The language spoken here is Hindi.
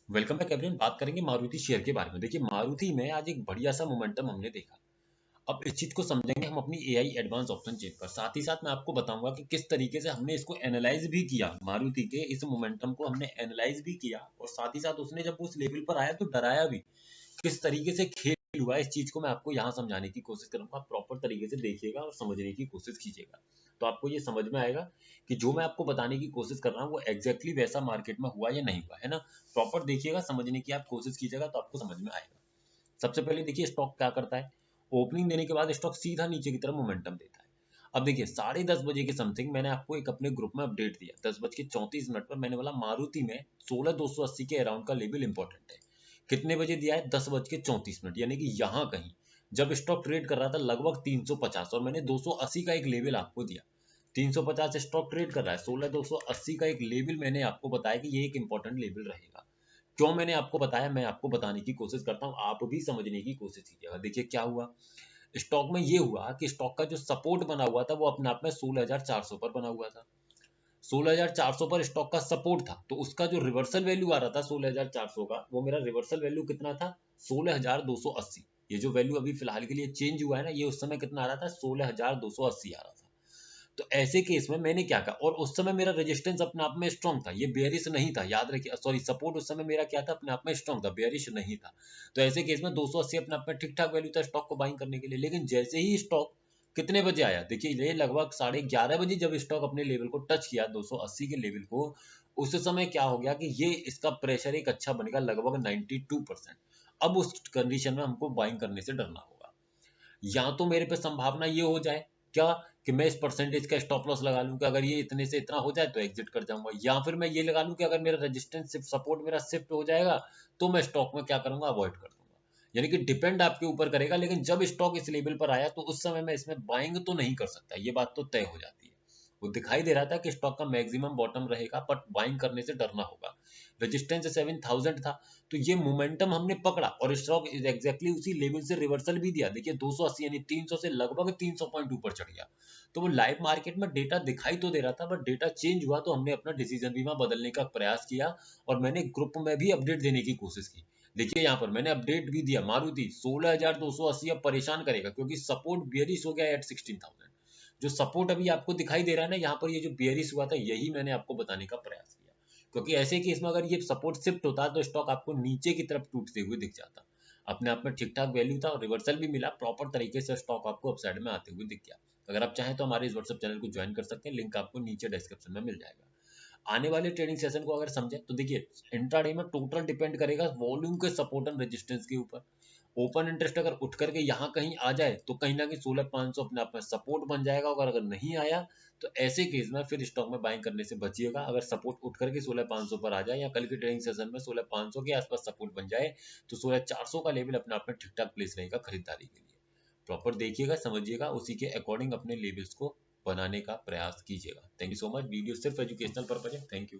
Welcome back everyone. बात करेंगे मारुति शेयर के बारे में। देखिए, मारुति में आज एक बढ़िया सा मोमेंटम हमने देखा। अब इस चीज को समझेंगे हम अपनी एआई एडवांस ऑप्शन चेक पर। साथ ही साथ मैं आपको बताऊंगा कि किस तरीके से हमने इसको एनालाइज भी किया। मारुति के इस मोमेंटम को हमने एनालाइज भी किया और साथ ही साथ उसने जब उस लेवल पर आया तो डराया भी। किस तरीके से खेल हुआ इस चीज को मैं आपको यहाँ समझाने की कोशिश करूंगा। आप प्रॉपर तरीके से देखिएगा और समझने की कोशिश कीजिएगा, तो आपको ये समझ में आएगा कि जो मैं आपको बताने की कोशिश कर रहा हूँ वो एग्जैक्टली वैसा मार्केट में हुआ या नहीं हुआ, है ना। प्रॉपर देखिएगा, समझने की आप कोशिश कीजिएगा तो आपको समझ में आएगा। सबसे पहले देखिए स्टॉक क्या करता है। ओपनिंग देने के बाद स्टॉक सीधा नीचे की तरफ मोमेंटम देता है। अब देखिए 10:30 बजे के समथिंग मैंने आपको एक अपने ग्रुप में अपडेट दिया। 10:34 पर मैंने बोला मारुति में 16,280 के अराउंड का लेवल इंपॉर्टेंट है। कितने बजे दिया है? 10:34, यानी कि यहाँ कहीं जब स्टॉक ट्रेड कर रहा था लगभग 350, और मैंने 280 का एक लेवल आपको दिया। 350 स्टॉक ट्रेड कर रहा है, 16,280 का एक लेवल मैंने आपको बताया कि ये एक इंपॉर्टेंट लेवल रहेगा। क्यों मैंने आपको बताया, मैं आपको बताने की कोशिश करता हूँ, आप भी समझने की कोशिश कीजिएगा। देखिए क्या हुआ स्टॉक में। ये हुआ कि स्टॉक का जो सपोर्ट बना हुआ था वो अपने आप में 16,400 पर बना हुआ था। 16,400 पर स्टॉक का सपोर्ट था, तो उसका जो रिवर्सल वैल्यू आ रहा था 16,400 का, वो मेरा रिवर्सल वैल्यू कितना था? 16,280। ये जो वैल्यू अभी फिलहाल के लिए चेंज हुआ है ना, ये उस समय कितना आ रहा था? 16,280 आ रहा था। तो ऐसे केस में मैंने क्या कहा, और उस समय मेरा रेजिस्टेंस अपने आप में स्ट्रांग था, ये बेयरिश नहीं था, याद रखिए। सॉरी, सपोर्ट उस समय मेरा क्या था? अपने आप में स्ट्रांग था, बेयरिश नहीं था। तो ऐसे केस में 280 अपने आप में ठीक ठाक वैल्यू था स्टॉक को बाइंग करने के लिए। लेकिन जैसे ही स्टॉक कितने बजे आया, देखिए ये लगभग 11:30 बजे जब स्टॉक अपने लेवल को टच किया 280 के लेवल को, उस समय क्या हो गया कि ये इसका प्रेशर एक अच्छा बनेगा लगभग 92%। अब उस कंडीशन में हमको बाइंग करने से डरना होगा। या तो मेरे पे संभावना ये हो जाए क्या, कि मैं इस परसेंटेज का स्टॉप लॉस लगा लूं कि अगर ये इतने से इतना हो जाए तो एग्जिट कर जाऊंगा, या फिर मैं ये लगा लूं कि अगर मेरा रेजिस्टेंस सपोर्ट मेरा शिफ्ट हो जाएगा तो मैं स्टॉक में क्या करूंगा? अवॉइड कर दूंगा। यानी कि डिपेंड आपके ऊपर करेगा। लेकिन जब स्टॉक इस लेवल पर आया तो उस समय मैं इसमें बाइंग तो नहीं कर सकता, ये बात तो तय हो जाती है। वो दिखाई दे रहा था कि स्टॉक का मैक्सिमम बॉटम रहेगा, बट बाइंग करने से डरना होगा। रेजिस्टेंस 7,000 था, तो ये मोमेंटम हमने पकड़ा और स्टॉक एग्जैक्टली उसी लेवल से रिवर्सल भी दिया। देखिए 280 यानी 300 से लगभग 300 पॉइंट ऊपर चढ़ गया। तो वो लाइव मार्केट में डेटा दिखाई तो दे रहा था, बट डेटा चेंज हुआ तो हमने अपना डिसीजन भी वहां बदलने का प्रयास किया और मैंने ग्रुप में भी अपडेट देने की कोशिश की। देखिए यहाँ पर मैंने अपडेट भी दिया, मारुति 16,280 अब परेशान करेगा क्योंकि सपोर्ट बियरिश हो गया एट 16,000। जो सपोर्ट अभी आपको दिखाई दे रहा है ना यहाँ पर, ये जो बियरिश हुआ था, यही मैंने आपको बताने का प्रयास किया। क्योंकि ऐसे केस में अगर ये सपोर्ट शिफ्ट होता तो स्टॉक आपको नीचे की तरफ टूटते हुए दिख जाता। अपने आप में ठीक ठाक वैल्यू था और रिवर्सल भी मिला प्रॉपर तरीके से, स्टॉक आपको अपसाइड में आते हुए दिख गया। अगर आप चाहें तो हमारे इस व्हाट्सएप चैनल को ज्वाइन कर सकते हैं, लिंक आपको नीचे डिस्क्रिप्शन में मिल जाएगा। आने वाले ट्रेडिंग सेशन को अगर समझे तो देखिए इंट्राडे में टोटल डिपेंड करेगा वॉल्यूम के सपोर्ट एंड रेजिस्टेंस के ऊपर। ओपन इंटरेस्ट अगर उठ करके यहाँ कहीं आ जाए तो कहीं ना कहीं 16,500 अपने आप में सपोर्ट बन जाएगा, और अगर नहीं आया तो ऐसे केस में फिर स्टॉक में बाइंग करने से बचिएगा। अगर सपोर्ट उठ करके 16,500 पर आ जाए या कल की ट्रेडिंग सेशन में 16,500 के आसपास सपोर्ट बन जाए तो 16,400 का लेवल अपने आप में ठीक ठाक प्लेस रहेगा खरीदारी के लिए। प्रॉपर देखिएगा, समझिएगा, उसी के अकॉर्डिंग अपने लेवल्स को बनाने का प्रयास कीजिएगा। Thank you so much. Video सिर्फ एजुकेशनल पर्पज है। Thank you.